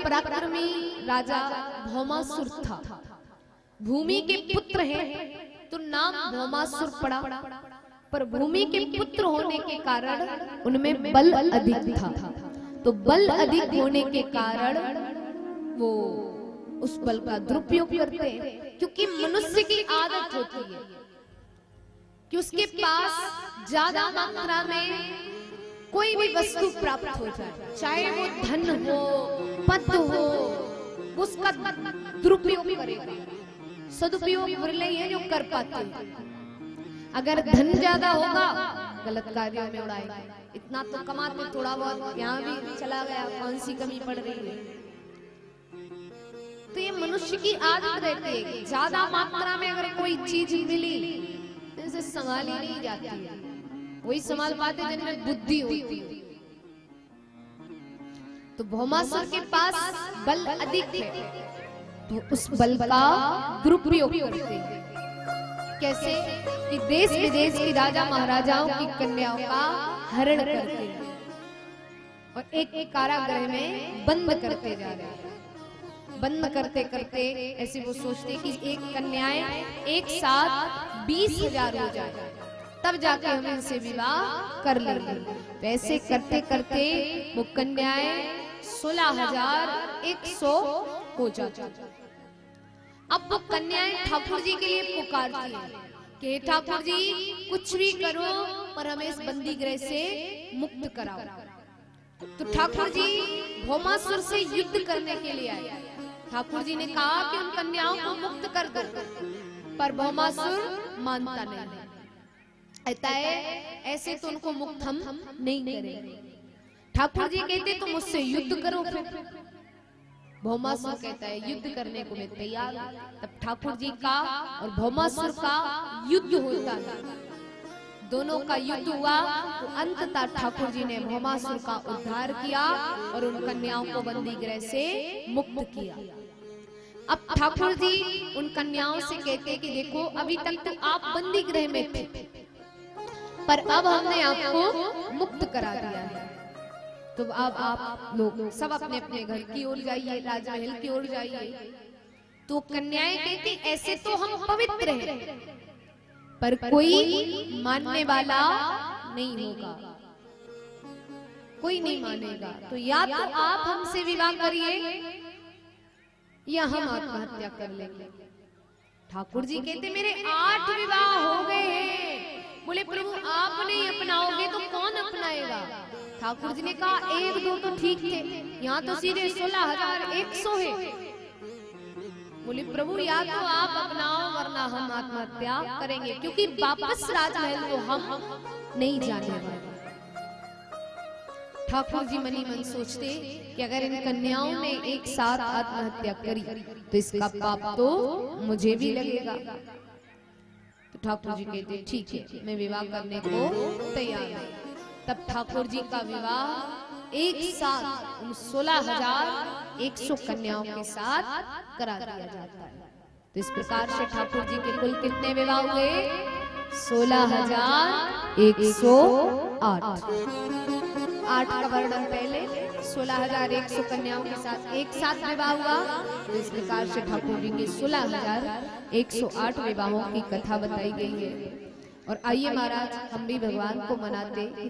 पराक्रमी राजा भौमासुर था। भूमि के पुत्र हैं तो नाम भौमासुर पड़ा, पर भूमि के पुत्र होने के कारण उनमें बल अधिक था। तो बल अधिक होने के कारण वो उस बल का दुरुपयोग करते हैं, क्योंकि मनुष्य की आदत होती है कि उसके पास ज्यादा मात्रा में कोई भी वस्तु प्राप्त हो जाए, चाहे वो धन हो, पद हो, उसका दुरुपयोग करेगा। सदुपयोग विरले हैं जो कर पाते हैं। अगर धन ज्यादा होगा गलत कार्यों में उड़ाएंगे। इतना तो कमाते, थोड़ा बहुत यहाँ भी चला गया, कौन सी कमी पड़ रही है। तो ये मनुष्य की आदत रहती है कि ज्यादा मात्रा में अगर कोई चीज मिली तो इसे संभाली नहीं जाती है, वही संभाल पाते जिनमें बुद्धि होती है। तो भौमासुर के पास बल अधिक है, तो उस बल का दुरुपयोग करते हैं। कैसे कि देश विदेश के राजा महाराजाओं की कन्याओं का हरण करते हैं और एक एक कारागृह में बंद करते जा रहे हैं। बंद करते करते ऐसे वो सोचते कि एक कन्याएं एक साथ 20,000 हो जाए, तब जाके हम इनसे विवाह कर लेंगे। वैसे करते करते वो कन्याएं 16,100 हो जाती। अब वो कन्याएं ठाकुर जी के लिए पुकारती हैं कि ठाकुर जी कुछ भी करो पर हमें इस बंदी गृह से मुक्त कराओ। तो ठाकुर जी भौमासुर से युद्ध करने के लिए आए। ठाकुर जी ने कहा कि उन कन्याओं को मुक्त कर दो, पर भौमासुर मानता नहीं। कहता है ऐसे तो उनको मुक्त हम नहीं करेंगे। ठाकुर जी कहते तो मुझसे युद्ध करो। फिर भौमासुर कहता है युद्ध करने को मैं तैयार हूं। तब ठाकुर जी का और भौमासुर का युद्ध होता है। दोनों का युद्ध हुआ तो अंततः ठाकुर जी ने भौमासुर का उद्धार किया और उन कन्याओं को बंदी गृह से मुक्त किया। अब ठाकुर जी उन कन्याओं से कहते कि देखो अभी तक तो आप बंदी गृह में थे, पर अब हमने आपको मुक्त करा दिया है, तो अब आप लोग सब अपने अपने घर की ओर जाइए, राजमहल की ओर जाइए। तो कन्याएं कहती ऐसे तो हम पवित्र हैं, पर कोई मानने वाला नहीं होगा, कोई नहीं मानेगा। तो या तो आप हमसे विवाह करिए या हम आत्महत्या कर लेंगे। ठाकुर जी कहते मेरे 8 विवाह हो गए हैं। बोले प्रभु आप नहीं अपनाओगे तो कौन अपनाएगा? ठाकुर जी ने कहा 1-2 तो ठीक थे, यहाँ तो सीधे 16,100 है। बोले प्रभु या तो आप अपनाओ वरना हम आत्महत्या करेंगे, क्योंकि वापस राजमहल को हम नहीं जाने वाले। ठाकुर जी मनी मन सोचते कि अगर इन कन्याओं ने एक साथ आत्महत्या करी तो इसका पाप तो मुझे भी लगेगा। तो ठाकुर जी कहते ठीक है मैं विवाह करने को तैयार हूं। तब ठाकुर जी का विवाह एक साथ उन 16,100 कन्याओं के साथ करा दिया जाता है। तो इस प्रकार से ठाकुर जी के कुल कितने विवाह हुए? 16,108। 8 का वर्णन पहले, 16,100 कन्याओं के साथ एक साथ विवाह हुआ। तो इस प्रकार से ठाकुर जी के 16,108 विवाहों की कथा बताई गई है। और आइए महाराज हम भी भगवान को मनाते